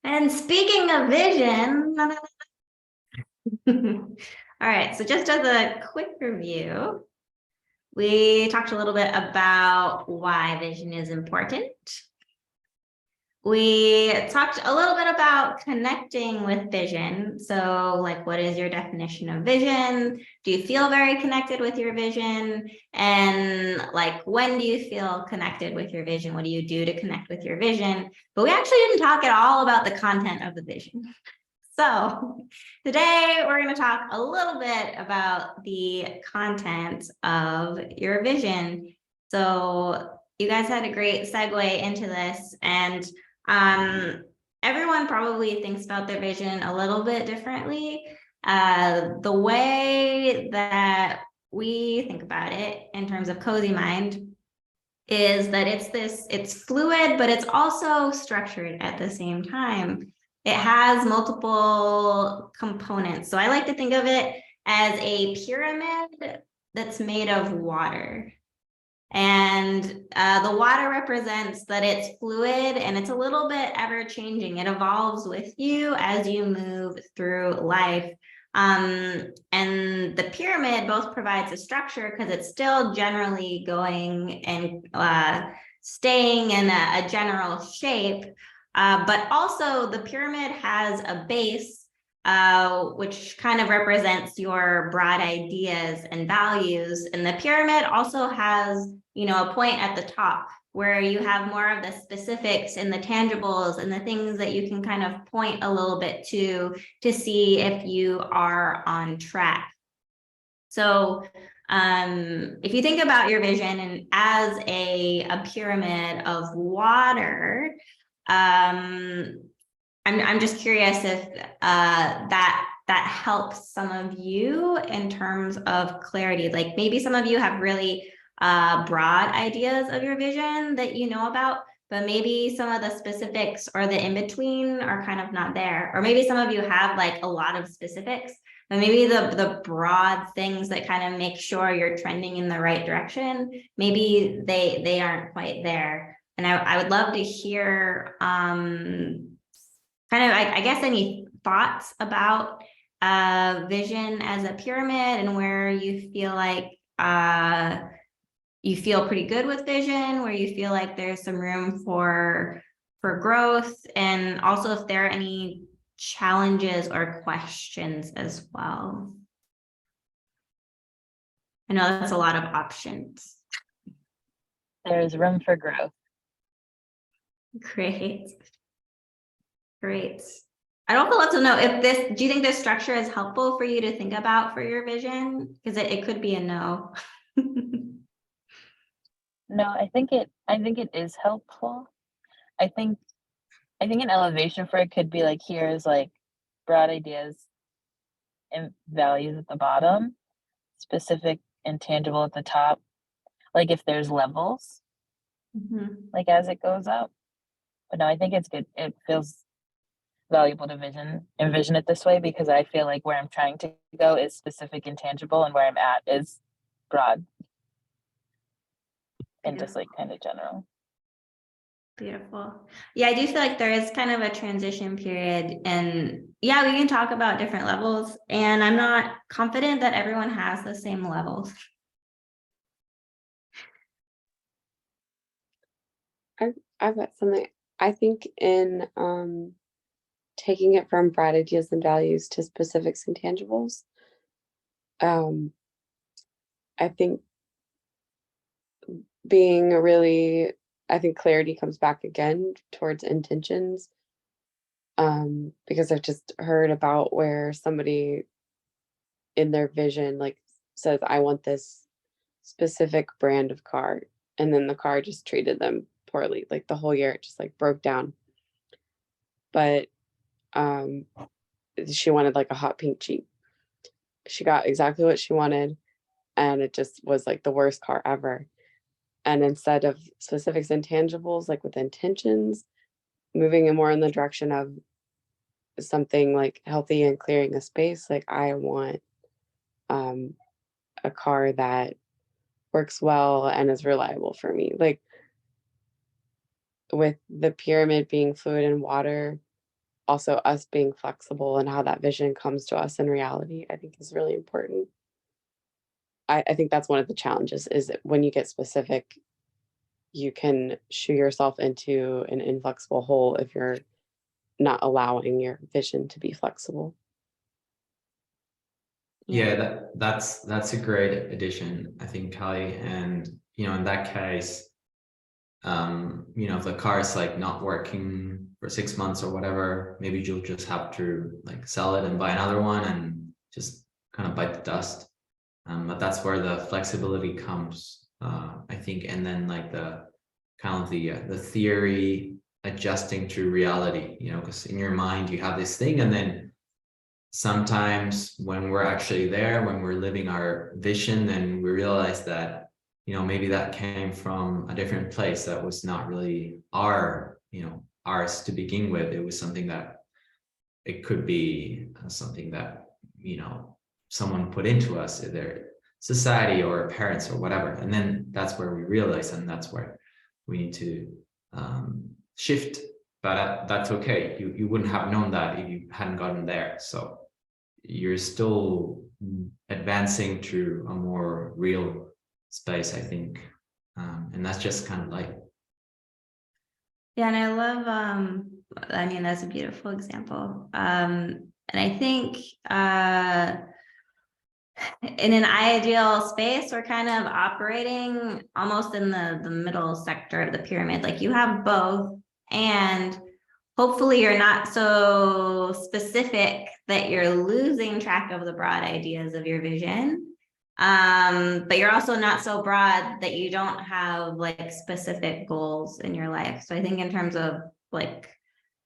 And speaking of vision, all right, so just as a quick review, we talked a little bit about why vision is important. We talked a little bit about connecting with vision. So, like, what is your definition of vision? Do you feel very connected with your vision? And, like, when do you feel connected with your vision? What do you do to connect with your vision? But we actually didn't talk at all about the content of the vision. So, today we're going to talk a little bit about the content of your vision. So, you guys had a great segue into this, and everyone probably thinks about their vision a little bit differently. The way that we think about it in terms of Cozy Mind is that it's fluid, but it's also structured at the same time. It has multiple components. So I like to think of it as a pyramid that's made of water. And the water represents that it's fluid and it's a little bit ever changing. It evolves with you as you move through life. And the pyramid both provides a structure because it's still generally going and staying in a general shape. But also the pyramid has a base which kind of represents your broad ideas and values. And the pyramid also has, a point at the top where you have more of the specifics and the tangibles and the things that you can kind of point a little bit to see if you are on track. So if you think about your vision and as a pyramid of water, I'm just curious if that helps some of you in terms of clarity. Like maybe some of you have really broad ideas of your vision that you know about, but maybe some of the specifics or the in-between are kind of not there. Or maybe some of you have like a lot of specifics, but maybe the broad things that kind of make sure you're trending in the right direction, maybe they aren't quite there. And I would love to hear kind of, I guess, any thoughts about vision as a pyramid and where you feel like you feel pretty good with vision, where you feel like there's some room for growth, and also if there are any challenges or questions as well. I know that's a lot of options. There's room for growth. Great. Great. I'd also love to know if do you think this structure is helpful for you to think about for your vision? Because it could be a no. No, I think it is helpful. I think an elevation for it could be like, here's like broad ideas and values at the bottom, specific and tangible at the top. Like if there's levels, like as it goes up. But no, I think it's good. It feels valuable to envision it this way, because I feel like where I'm trying to go is specific and tangible, and where I'm at is broad and just like kind of general. Beautiful. Yeah, I do feel like there is kind of a transition period, and yeah, we can talk about different levels, and I'm not confident that everyone has the same levels. I've got something. I think in taking it from broad ideas and values to specifics and tangibles, I think I think clarity comes back again towards intentions, because I've just heard about where somebody in their vision like says, I want this specific brand of car, and then the car just treated them poorly, like the whole year it just like broke down. But she wanted like a hot pink Jeep. She got exactly what she wanted, and it just was like the worst car ever. And instead of specifics and tangibles, like with intentions, moving it more in the direction of something like healthy and clearing a space, like I want a car that works well and is reliable for me. Like with the pyramid being fluid and water, also us being flexible and how that vision comes to us in reality, I think is really important. I think that's one of the challenges is that when you get specific, you can shoe yourself into an inflexible hole if you're not allowing your vision to be flexible. Yeah, that's a great addition, I think, Kelly. And in that case, if the car is like not working for 6 months or whatever, maybe you'll just have to like sell it and buy another one and just kind of bite the dust. But that's where the flexibility comes, I think, and then like the kind of the theory adjusting to reality, because in your mind you have this thing, and then sometimes when we're actually there, when we're living our vision, then we realize that maybe that came from a different place that was not really ours to begin with. It was something that it could be something that someone put into us, either society or parents or whatever, and then that's where we realize, and that's where we need to shift. But that's okay. You wouldn't have known that if you hadn't gotten there. So you're still advancing to a more real space, I think, and that's just kind of like. Yeah, and I love, I mean, that's a beautiful example. And I think in an ideal space, we're kind of operating almost in the middle sector of the pyramid. Like you have both, and hopefully you're not so specific that you're losing track of the broad ideas of your vision. But you're also not so broad that you don't have like specific goals in your life. So I think in terms of like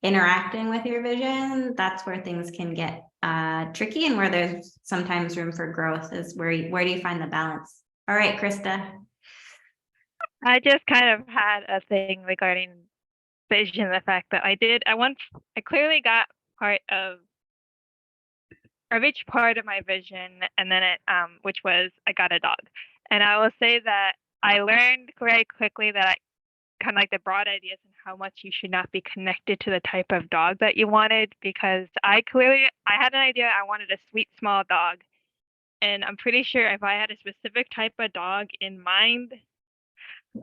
interacting with your vision, that's where things can get tricky, and where there's sometimes room for growth is where do you find the balance? All right, Krista. I just kind of had a thing regarding vision, the fact that I clearly got I reached part of my vision, and then which was I got a dog. And I will say that I learned very quickly that I kind of like the broad ideas and how much you should not be connected to the type of dog that you wanted, because I had an idea I wanted a sweet small dog, and I'm pretty sure if I had a specific type of dog in mind,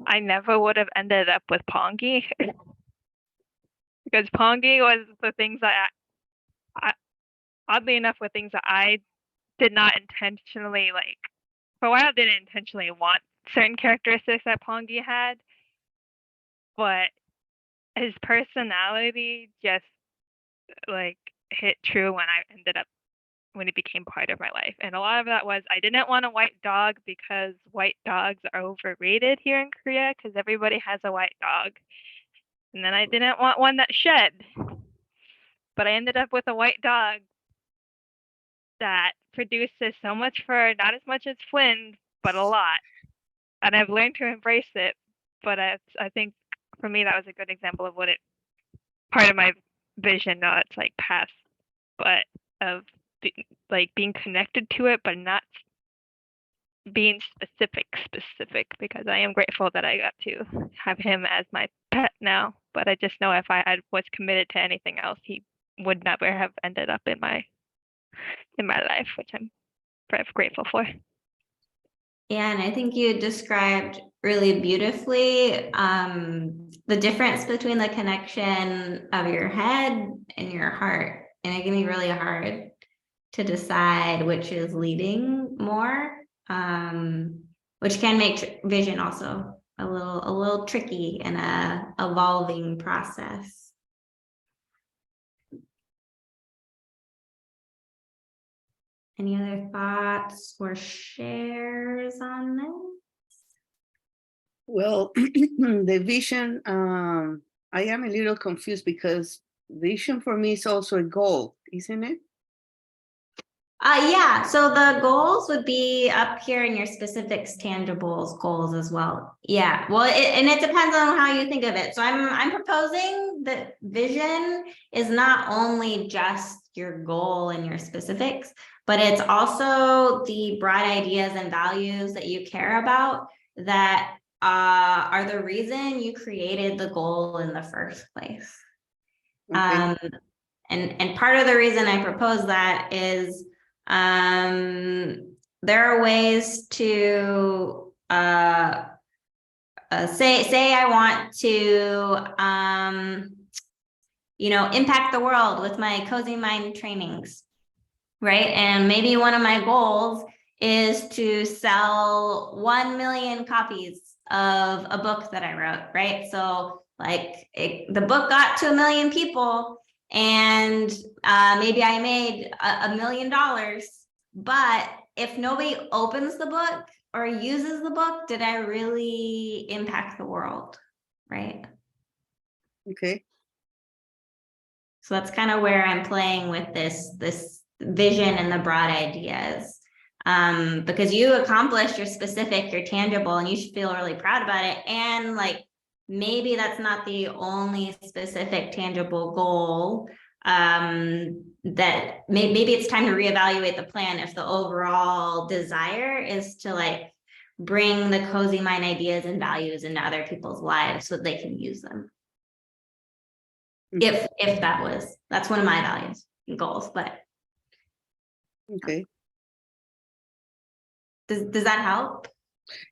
I never would have ended up with Pongy. Because Pongy was the things that oddly enough, were things that I did not intentionally like. For a while, I didn't intentionally want certain characteristics that Pongy had, but his personality just like hit true when it became part of my life. And a lot of that was I didn't want a white dog because white dogs are overrated here in Korea because everybody has a white dog. And then I didn't want one that shed, but I ended up with a white dog that produces so much fur, not as much as Flynn, but a lot. And I've learned to embrace it. But I think for me, that was a good example of part of my vision, not like past, but of being connected to it, but not being specific, because I am grateful that I got to have him as my pet now. But I just know if I was committed to anything else, he would never have ended up in my life, which I'm very grateful for. Yeah, and I think you described really beautifully the difference between the connection of your head and your heart. And it can be really hard to decide which is leading more, which can make vision also a little tricky in a evolving process. Any other thoughts or shares on this? Well, the vision, I am a little confused because vision for me is also a goal, isn't it? Yeah, so the goals would be up here in your specifics, tangibles, goals as well. Yeah, well, and it depends on how you think of it. So I'm proposing that vision is not only just your goal and your specifics, but it's also the broad ideas and values that you care about that are the reason you created the goal in the first place. Okay. And part of the reason I propose that is there are ways to say I want to impact the world with my cozy mind trainings, right? And maybe one of my goals is to sell 1 million copies of a book that I wrote, right? So like the book got to 1 million people, and maybe I made $1 million, but if nobody opens the book or uses the book, did I really impact the world, right? Okay. So that's kind of where I'm playing with this vision and the broad ideas. Because you accomplished your specific, your tangible, and you should feel really proud about it. And like, maybe that's not the only specific tangible goal. That maybe it's time to reevaluate the plan if the overall desire is to like bring the cozy mind ideas and values into other people's lives so they can use them. If that's one of my values and goals, but Okay. does that help?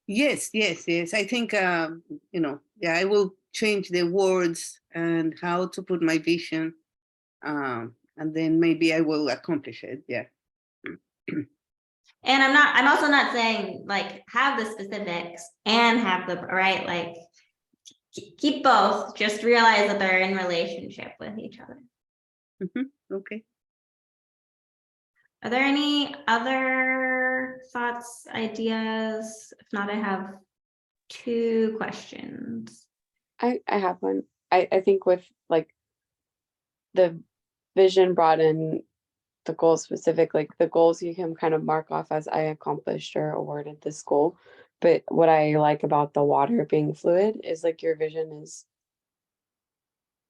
Yes. I think, yeah, I will change the words and how to put my vision. And then maybe I will accomplish it. Yeah. And I'm also not saying like have the specifics and have the right, like keep both, just realize that they're in relationship with each other. Okay. Are there any other thoughts, ideas? If not, I have 2 questions. I have one. I think with like the vision brought in the goal specific, like the goals you can kind of mark off as I accomplished or awarded this goal. But what I like about the water being fluid is like your vision is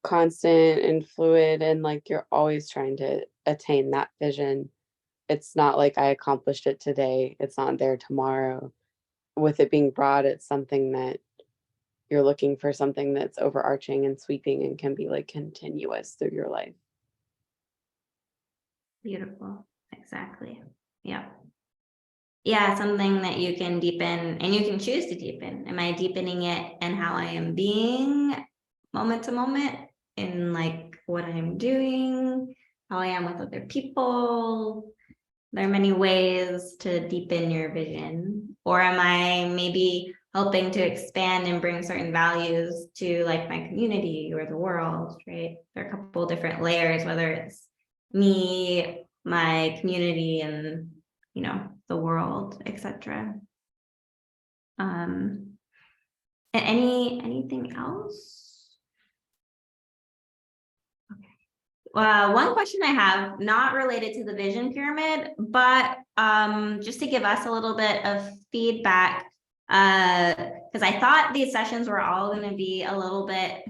constant and fluid, and like you're always trying to attain that vision. It's not like I accomplished it today, it's not there tomorrow. With it being broad, it's something that you're looking for, something that's overarching and sweeping and can be like continuous through your life. Beautiful. Exactly. Yeah. Yeah, something that you can deepen and you can choose to deepen. Am I deepening it in how I am being moment to moment, in like what I'm doing, how I am with other people? There are many ways to deepen your vision. Or am I maybe helping to expand and bring certain values to like my community or the world, right? There are a couple different layers, whether it's me, my community, and the world, etc. Anything else? Okay. One question I have, not related to the vision pyramid, but just to give us a little bit of feedback, because I thought these sessions were all going to be a little bit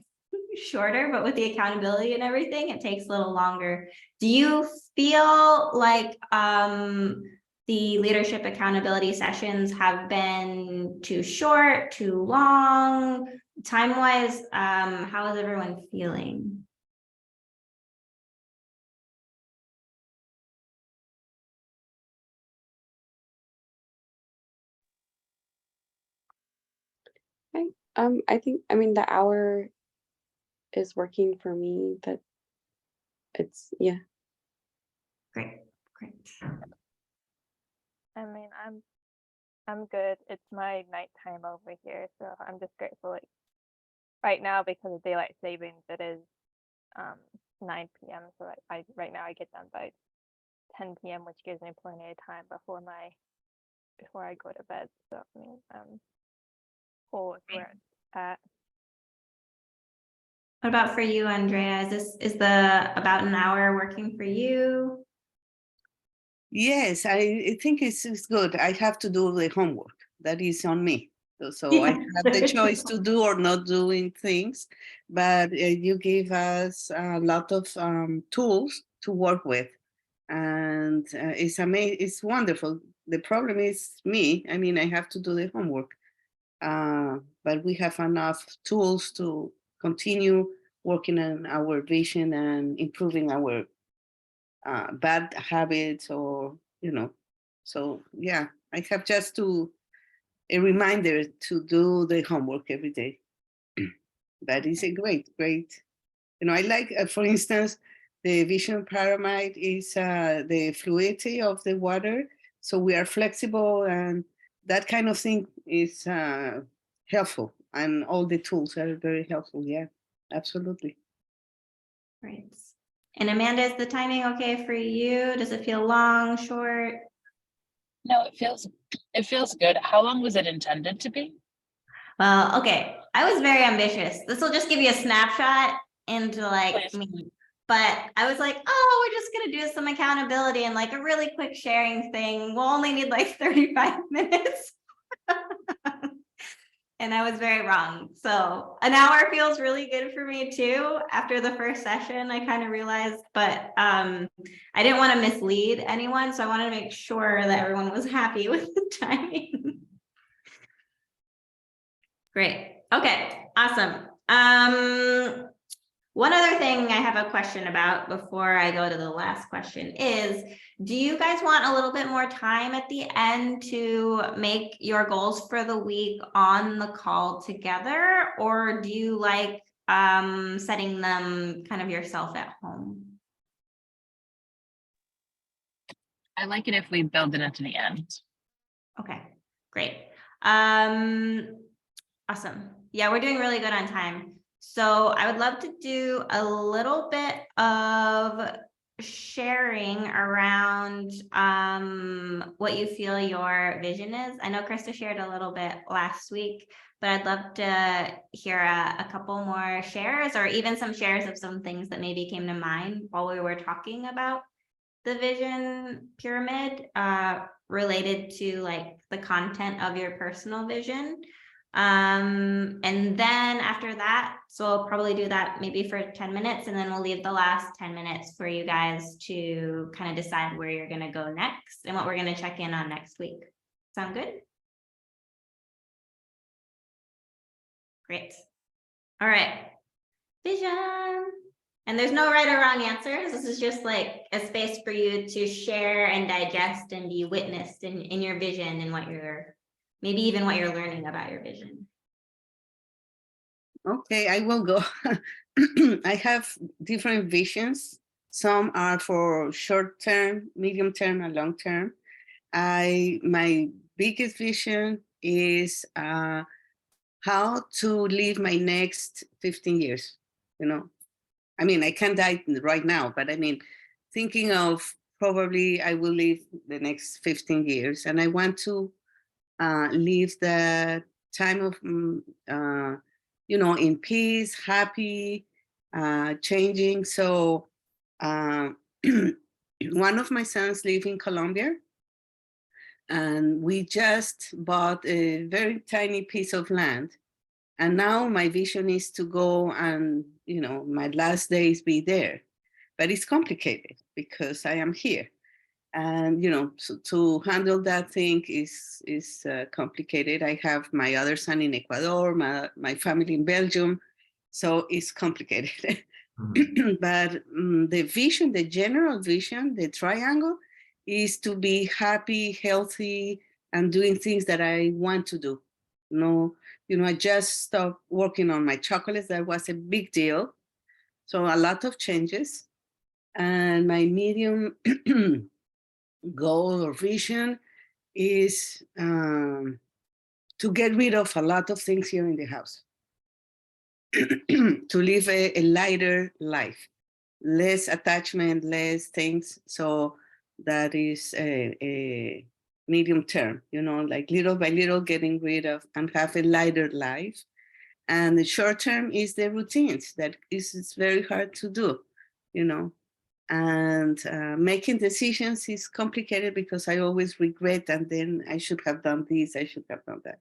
shorter, but with the accountability and everything, it takes a little longer. Do you feel like the leadership accountability sessions have been too short, too long, time-wise? How is everyone feeling? I think, I mean, the hour is working for me, that it's, yeah. Great. I mean, I'm good. It's my nighttime over here, so I'm just grateful. Like right now, because of daylight savings, it is 9 p.m. So I right now I get done by 10 p.m., which gives me plenty of time before I go to bed. So I mean, cool with where it's at. What about for you, Andrea? Is the about an hour working for you? Yes, I think it's good. I have to do the homework. That is on me. So I have the choice to do or not doing things, but you gave us a lot of tools to work with, and it's amazing. It's wonderful. The problem is me. I mean, I have to do the homework, but we have enough tools to continue working on our vision and improving our bad habits, or so yeah, I have just a reminder to do the homework every day. That is a great. I like, for instance, the vision pyramid is the fluidity of the water. So we are flexible, and that kind of thing is helpful. And all the tools are very helpful. Yeah, absolutely. Great. And Amanda, is the timing okay for you? Does it feel long, short? No, it feels good. How long was it intended to be? Well, okay. I was very ambitious. This will just give you a snapshot into like Please. me. But I was like, oh, we're just gonna do some accountability and like a really quick sharing thing. We'll only need like 35 minutes. And I was very wrong. So an hour feels really good for me too. After the first session, I kind of realized, but I didn't want to mislead anyone. So I wanted to make sure that everyone was happy with the timing. Great. Okay, awesome. One other thing I have a question about before I go to the last question is, do you guys want a little bit more time at the end to make your goals for the week on the call together, or do you like setting them kind of yourself at home? I like it if we build it into the end. Okay, great. Awesome. Yeah, we're doing really good on time. So I would love to do a little bit of sharing around what you feel your vision is. I know Krista shared a little bit last week, but I'd love to hear a couple more shares, or even some shares of some things that maybe came to mind while we were talking about the vision pyramid related to like the content of your personal vision. And then after that, so I'll probably do that maybe for 10 minutes, and then we'll leave the last 10 minutes for you guys to kind of decide where you're going to go next and what we're going to check in on next week. Sound good? Great. All right. Vision. And there's no right or wrong answers. This is just like a space for you to share and digest and be witnessed in your vision and what you're, maybe even what you're learning about your vision. Okay, I will go. I have different visions. Some are for short term, medium term, and long term. My biggest vision is how to live my next 15 years. I mean, I can't die right now, but I mean, thinking of probably I will live the next 15 years, and I want to live the time of, in peace, happy, changing. So one of my sons live in Colombia, and we just bought a very tiny piece of land. And now my vision is to go and, my last days be there. But it's complicated because I am here. And, so to handle that thing is complicated. I have my other son in Ecuador, my family in Belgium. So it's complicated. But the vision, the general vision, the triangle, is to be happy, healthy, and doing things that I want to do. I just stopped working on my chocolates. That was a big deal. So a lot of changes. And my medium goal or vision is to get rid of a lot of things here in the house. To live a lighter life, less attachment, less things. So that is a medium term, like little by little getting rid of and have a lighter life. And the short term is the routines that it's very hard to do, and making decisions is complicated because I always regret, and then I should have done this, I should have done that.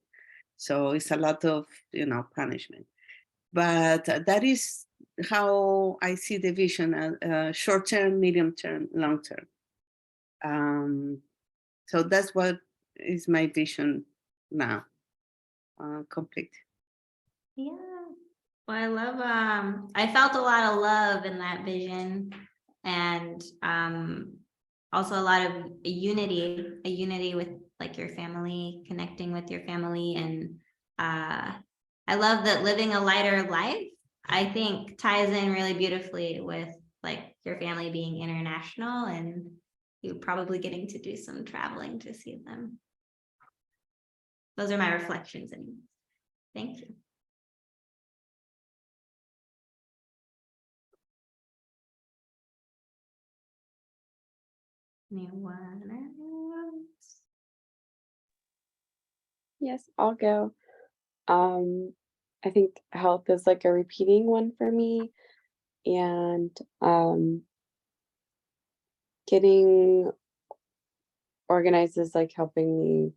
So it's a lot of, punishment. But that is how I see the vision, short term, medium term, long term. So that's what is my vision now, complete. Yeah. Well, I love, I felt a lot of love in that vision, and also a lot of a unity with like your family, connecting with your family. And I love that living a lighter life, I think, ties in really beautifully with like your family being international and you probably getting to do some traveling to see them. Those are my reflections. And thank you. Anyone else? Yes, I'll go. I think health is like a repeating one for me, and getting organized is like helping me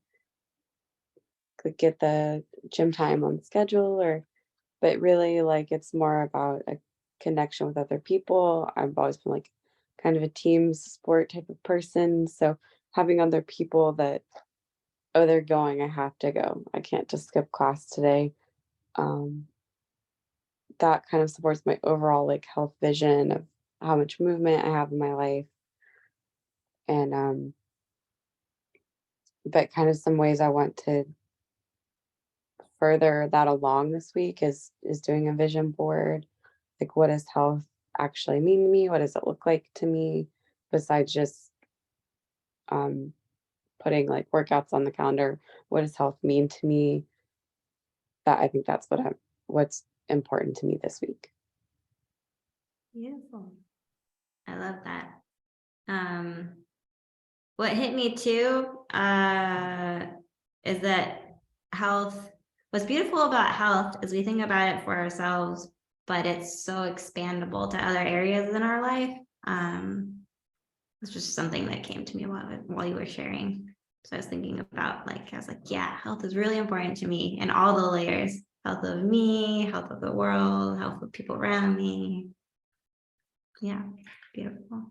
like get the gym time on schedule, or but really like it's more about a connection with other people. I've always been like kind of a team sport type of person, so having other people that, oh, they're going, I have to go, I can't just skip class today. um that kind of supports my overall like health vision of how much movement I have in my life. And but kind of some ways I want to further that along this week is doing a vision board. Like, what does health actually mean to me? What does it look like to me, besides just um putting like workouts on the calendar? What does health mean to me? That, I think that's what's important to me this week. Beautiful. I love that. What hit me too is that what's beautiful about health is we think about it for ourselves, but it's so expandable to other areas in our life. It's just something that came to me while you were sharing. So I was thinking about I was like, yeah, health is really important to me in all the layers. Health of me, health of the world, health of people around me. Yeah, beautiful.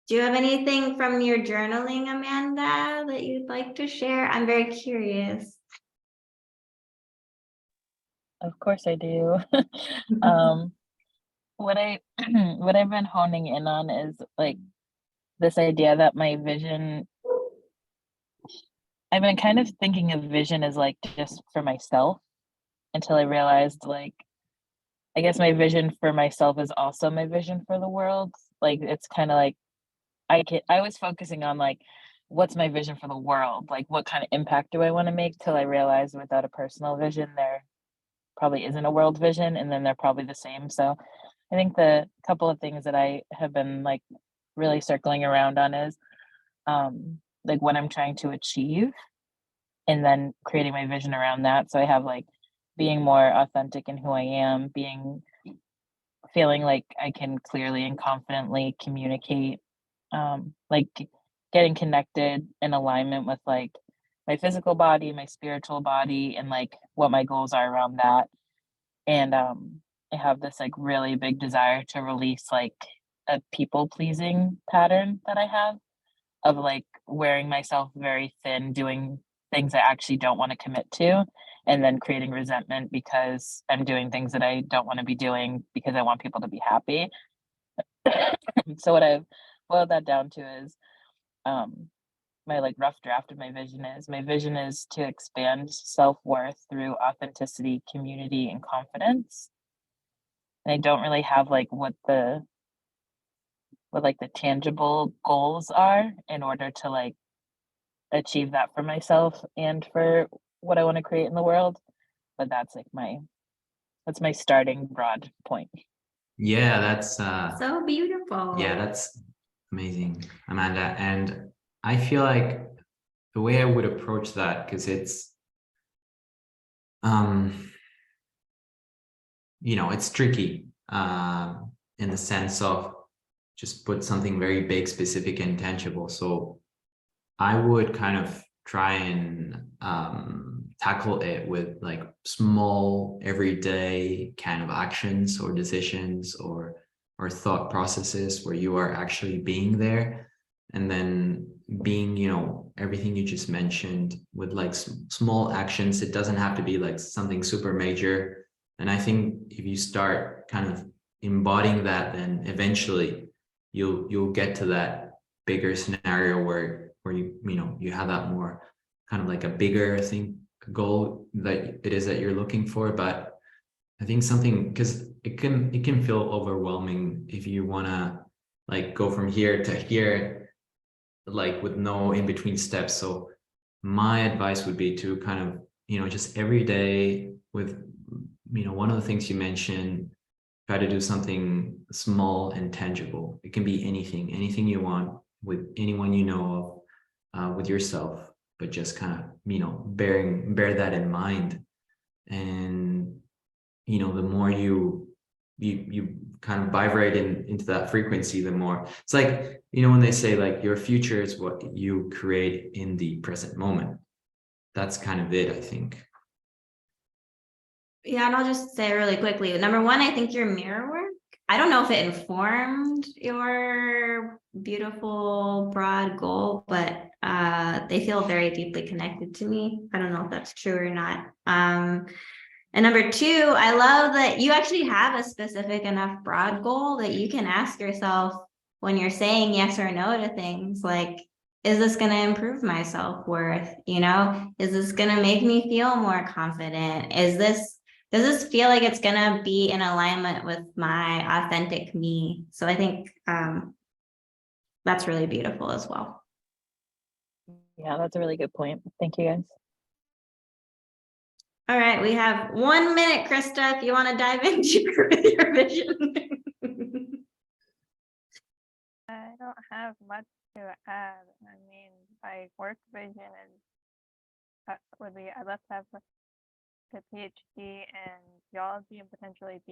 Do you have anything from your journaling, Amanda, that you'd like to share? I'm very curious. Of course I do. What what I've been honing in on is like this idea that my vision, I've been kind of thinking of vision as like just for myself, until I realized like I guess my vision for myself is also my vision for the world. Like it's kind of like I was focusing on like what's my vision for the world? Like what kind of impact do I want to make, till I realized without a personal vision there probably isn't a world vision, and then they're probably the same. So I think the couple of things that I have been like really circling around on is like what I'm trying to achieve, and then creating my vision around that. So I have like being more authentic in who I am, feeling like I can clearly and confidently communicate, like getting connected in alignment with like my physical body, my spiritual body, and like what my goals are around that. And I have this like really big desire to release like a people pleasing pattern that I have, of like wearing myself very thin, doing things I actually don't want to commit to, and then creating resentment because I'm doing things that I don't want to be doing because I want people to be happy. So what I've boiled that down to is my like rough draft of my vision is to expand self-worth through authenticity, community, and confidence. And I don't really have like what like the tangible goals are in order to like achieve that for myself and for what I want to create in the world. But that's like that's my starting broad point. Yeah, that's So beautiful. yeah, that's amazing, Amanda. And I feel like the way I would approach that, because it's it's tricky in the sense of just put something very big, specific, and tangible. So I would kind of try and tackle it with like small everyday kind of actions or decisions or thought processes where you are actually being there, and then being everything you just mentioned with like small actions. It doesn't have to be like something super major. And I think if you start kind of embodying that, then eventually you'll get to that bigger scenario where you have that more kind of like a bigger goal that it is that you're looking for. But I think something, because it can feel overwhelming if you want to like go from here to here, like with no in between steps. So my advice would be to kind of, just every day with, one of the things you mentioned, try to do something small and tangible. It can be anything you want with anyone you know of, with yourself, but just kind of, bear that in mind. And, the more you kind of vibrate into that frequency, the more it's like, when they say like your future is what you create in the present moment. That's kind of it, I think. Yeah, and I'll just say really quickly, number one, I think your mirror work, I don't know if it informed your beautiful broad goal, but they feel very deeply connected to me. I don't know if that's true or not. And number two, I love that you actually have a specific enough broad goal that you can ask yourself when you're saying yes or no to things, like, is this going to improve my self-worth? Is this going to make me feel more confident? Does this feel like it's going to be in alignment with my authentic me? So I think that's really beautiful as well. Yeah, that's a really good point. Thank you, guys. All right, we have 1 minute, Krista, if you want to dive in deeper with your vision. I don't have much to add. I mean, my work vision is would be I'd love to have a PhD in geology and potentially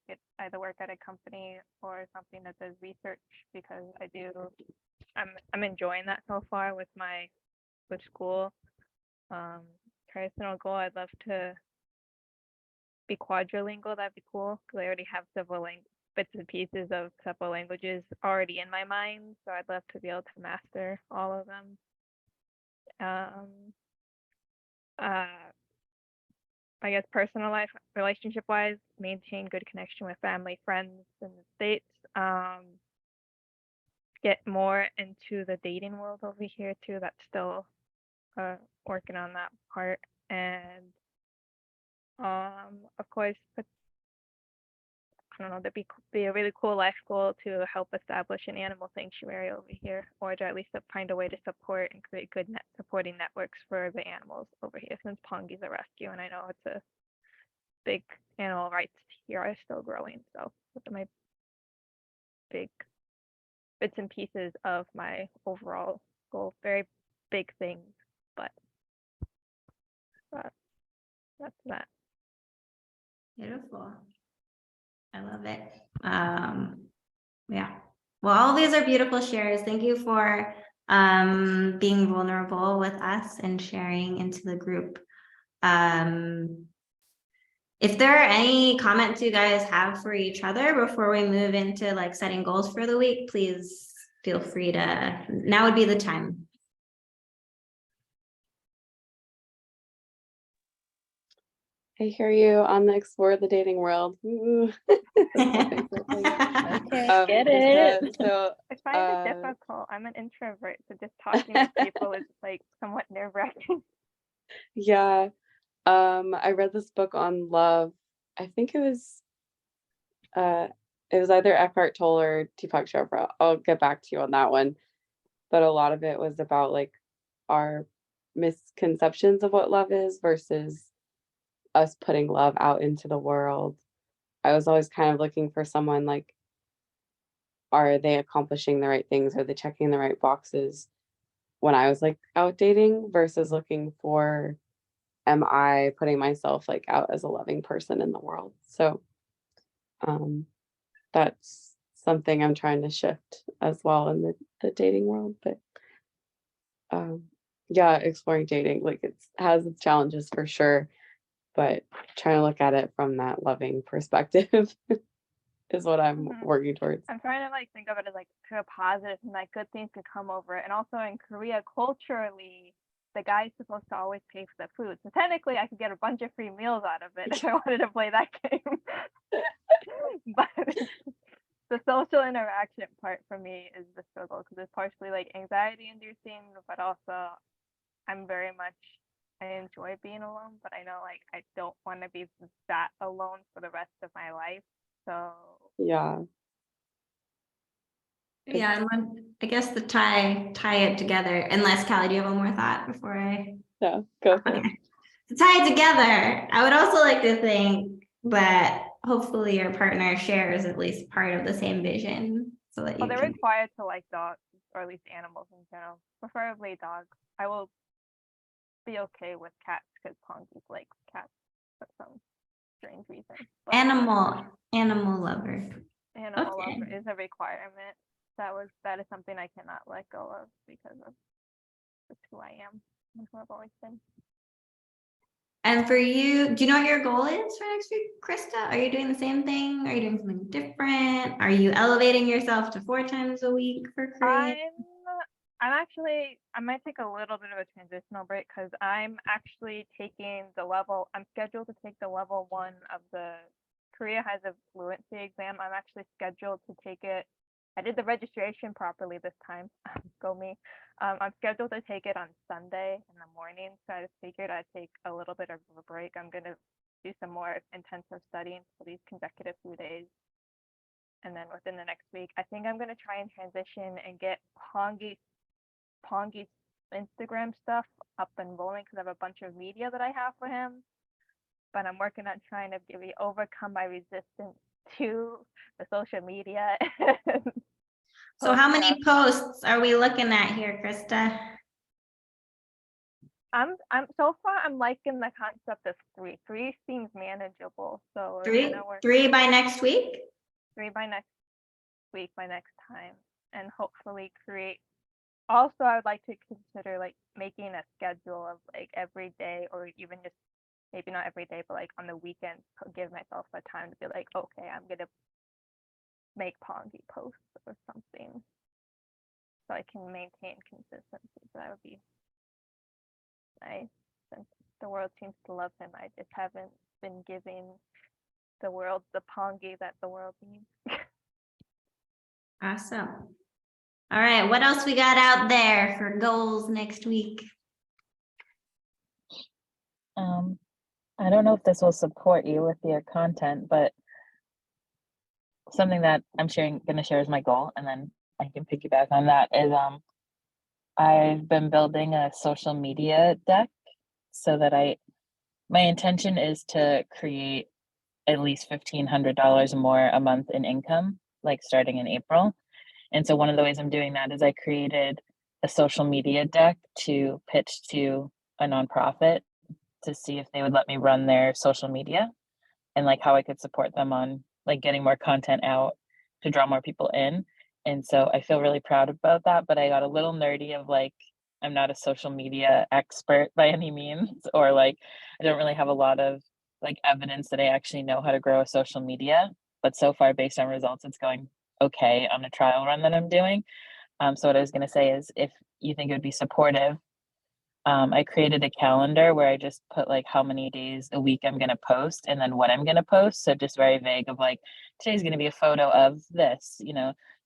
get either work at a company or something that does research, because I'm enjoying that so far with school. Personal goal, I'd love to be quadrilingual. That'd be cool, because I already have several bits and pieces of several languages already in my mind, so I'd love to be able to master all of them. I guess personal life, relationship wise, maintain good connection with family, friends in the States. Get more into the dating world over here too. That's still working on that part. And of course, I don't know, that'd be a really cool life goal to help establish an animal sanctuary over here, or to at least find a way to support and create good supporting networks for the animals over here, since Pongi's a rescue, and I know it's a big animal rights here are still growing. So those are my big bits and pieces of my overall goal. Very big things, but that's that. Beautiful. I love it. Yeah. Well, all these are beautiful shares. Thank you for being vulnerable with us and sharing into the group. If there are any comments you guys have for each other before we move into like setting goals for the week, please feel free to, now would be the time. I hear you on the explore the dating world. Ooh. Okay, get it. So I find it difficult. I'm an introvert, so just talking to people is like somewhat nerve-wracking. yeah. I read this book on love. I think it was either Eckhart Tolle or Deepak Chopra. I'll get back to you on that one. But a lot of it was about like our misconceptions of what love is versus us putting love out into the world. I was always kind of looking for someone like, are they accomplishing the right things? Are they checking the right boxes when I was like out dating, versus looking for, am I putting myself like out as a loving person in the world? So that's something I'm trying to shift as well in the dating world. But yeah, exploring dating, like it has its challenges for sure, but trying to look at it from that loving perspective. is what I'm Mhm. working towards. I'm trying to like think of it as like to a positive and like good things could come over it. And also in Korea, culturally, the guy's supposed to always pay for the food. So technically, I could get a bunch of free meals out of it if I wanted to play that game. But the social interaction part for me is the struggle because it's partially like anxiety inducing, but also I'm very much I enjoy being alone, but I know like I don't want to be that alone for the rest of my life. So Yeah. Yeah, and I guess the tie it together. Unless Callie, do you have one more thought before I? No, go for it. Okay. To tie it together, I would also like to think that hopefully your partner shares at least part of the same vision, so that you they're can. required to like dogs or at least animals in general, preferably dogs. I will be okay with cats because Pongi likes cats for some strange reason. But Animal lover. animal Okay. lover is a requirement. That is something I cannot let go of because of just who I am and who I've always been. And for you, do you know what your goal is for next week, Krista? Are you doing the same thing? Are you doing something different? Are you elevating yourself to 4 times a week for Korean? I might take a little bit of a transitional break because I'm actually taking I'm scheduled to take the level 1 of the Korea has a fluency exam. I'm actually scheduled to take it. I did the registration properly this time. Go me. I'm scheduled to take it on Sunday in the morning. So I just figured I'd take a little bit of a break. I'm going to do some more intensive studying for these consecutive few days. And then within the next week, I think I'm going to try and transition and get Pongi's Instagram stuff up and rolling because I have a bunch of media that I have for him. But I'm working on trying to overcome my resistance to the social media. So how many posts are we looking at here, Krista? I'm so far I'm liking the concept of 3. 3 seems manageable. So we're Three, gonna work 3 by next week? 3 by next week, by next time, and hopefully create. Also, I would like to consider like making a schedule of like every day, or even just maybe not every day, but like on the weekends, give myself a time to be like, okay, I'm gonna make Pongi posts or something, so I can maintain consistency. So that would be nice. Since the world seems to love him, I just haven't been giving the world the Pongi that the world needs. Awesome. All right, what else we got out there for goals next week? I don't know if this will support you with your content, but something that I'm gonna share as my goal, and then I can piggyback on that is I've been building a social media deck so that my intention is to create at least $1,500 more a month in income, like starting in April. And so one of the ways I'm doing that is I created a social media deck to pitch to a nonprofit to see if they would let me run their social media and like how I could support them on like getting more content out to draw more people in. And so I feel really proud about that, but I got a little nerdy of like I'm not a social media expert by any means, or like I don't really have a lot of like evidence that I actually know how to grow a social media. But so far, based on results, it's going okay on a trial run that I'm doing. So what I was going to say is if you think it would be supportive, I created a calendar where I just put like how many days a week I'm going to post and then what I'm going to post. So just very vague of like, today's going to be a photo of this,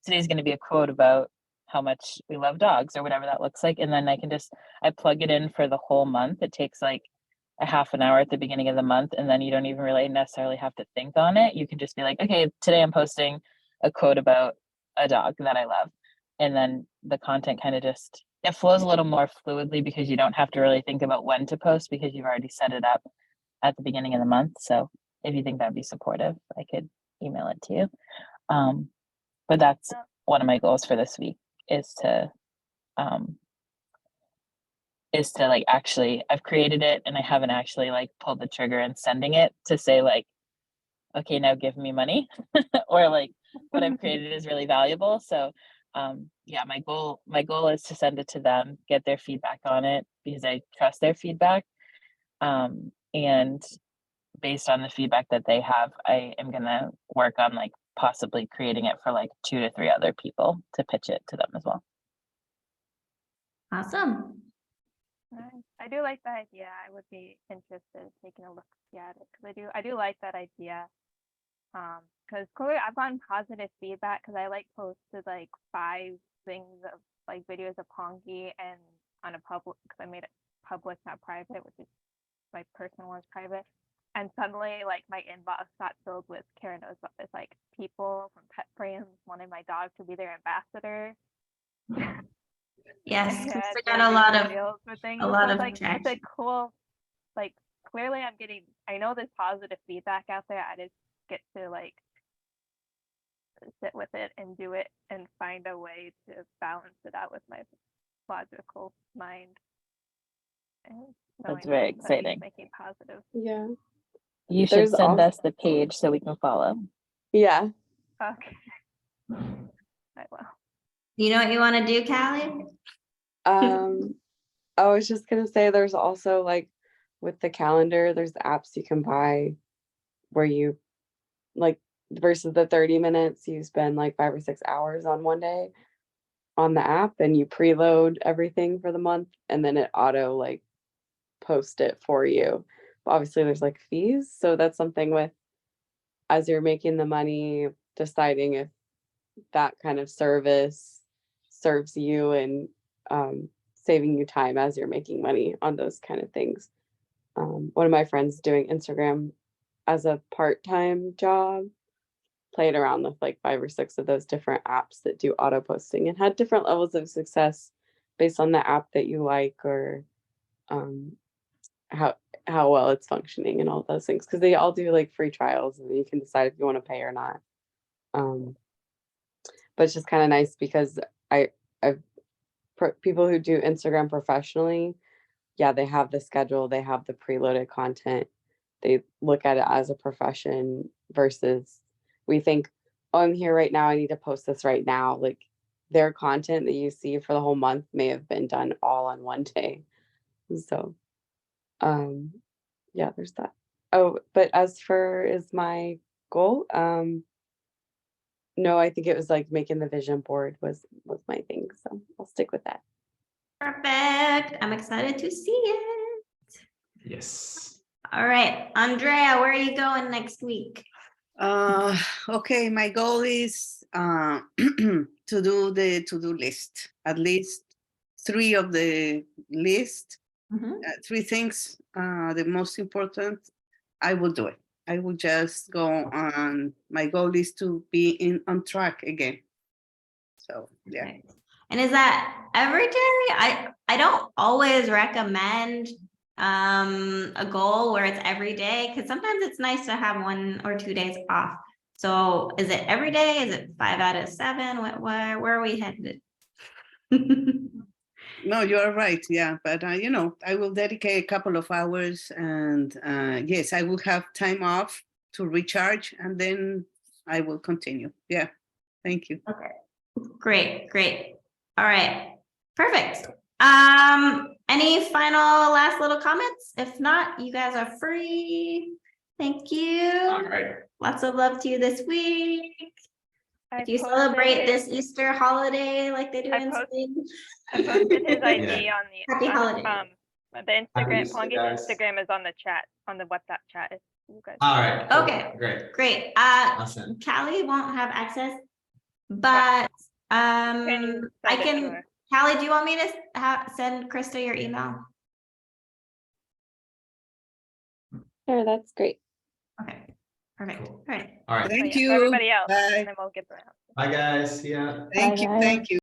today's going to be a quote about how much we love dogs or whatever that looks like. And then I plug it in for the whole month. It takes like a half an hour at the beginning of the month. And then you don't even really necessarily have to think on it. You can just be like, okay, today I'm posting a quote about a dog that I love. And then the content kind of it flows a little more fluidly because you don't have to really think about when to post because you've already set it up at the beginning of the month. So if you think that'd be supportive, I could email it to you. But that's one of my goals for this week is to like actually I've created it and I haven't actually like pulled the trigger and sending it to say like, okay, now give me money or like what I've created is really valuable. So yeah, my goal is to send it to them, get their feedback on it because I trust their feedback. And based on the feedback that they have, I am gonna work on like possibly creating it for like 2 to 3 other people to pitch it to them as well. Awesome. Nice. I do like that idea. I would be interested in taking a look at it because I do like that idea. Because clearly I've gotten positive feedback because I like posted like 5 things of like videos of Pongi and on a public, because I made it public, not private, which is my personal one's private. And suddenly like my inbox got filled with Karen knows about this, like people from pet friends wanting my dog to be their ambassador. Yes, And we they're got a lot making of deals for things. a lot So of it's a traction. cool, like clearly I'm getting, I know there's positive feedback out there. I just get to like sit with it and do it and find a way to balance it out with my logical mind. And knowing very that he's exciting. making positive. Yeah. You should There's send also- us the page so we can follow. Yeah. Okay. I will. You know what you want to do, Callie? I was just gonna say there's also like with the calendar, there's apps you can buy where you like versus the 30 minutes, you spend like 5 or 6 hours on one day on the app and you preload everything for the month and then it auto like post it for you. But obviously there's like fees. So that's something with as you're making the money, deciding if that kind of service serves you and saving you time as you're making money on those kind of things. One of my friends doing Instagram as a part-time job, played around with like 5 or 6 of those different apps that do auto posting and had different levels of success based on the app that you like or how well it's functioning and all those things, because they all do like free trials and you can decide if you want to pay or not. But it's just kind of nice because I've people who do Instagram professionally, yeah, they have the schedule, they have the preloaded content, they look at it as a profession versus we think, oh, I'm here right now, I need to post this right now. Like their content that you see for the whole month may have been done all on one day. So yeah, there's that. Oh, but as for is my goal, no, I think it was like making the vision board was my thing. So I'll stick with that. Perfect. I'm excited to see it. Yes. All right, Andrea, where are you going next week? Okay, my goal is to do the to-do list, at least 3 of the list, 3 things, the most important, I will do it. I will just go on. My goal is to be on track again. So yeah. Okay. And is that every day? I don't always recommend a goal where it's every day because sometimes it's nice to have 1 or 2 days off. So is it every day? Is it 5 out of 7? Where are we headed? No, you are right. Yeah, but you know, I will dedicate a couple of hours, and yes, I will have time off to recharge, and then I will continue. Yeah, thank you. Okay, great. All right, perfect. Any final last little comments? If not, you guys are free. Thank you. All right. Lots of love to you this week. I If you posted celebrate his- this Easter holiday like they do I in post- Spain. I posted his ID on the Happy holidays. the Instagram. Easter, Pongi's guys. Instagram is on the chat, on the WhatsApp chat. If you guys. All right. Cool. Okay. Great. Great. Awesome. Callie won't have access, but Can you I send it to can. her? Callie, do you want me to send Krista your email? Sure, that's great. Okay. Perfect. Cool. All right. All right. Thank So, yeah, you. for everybody else, Bye. and then we'll get around. Bye, guys. See ya. Thank you. Bye-bye. Thank you.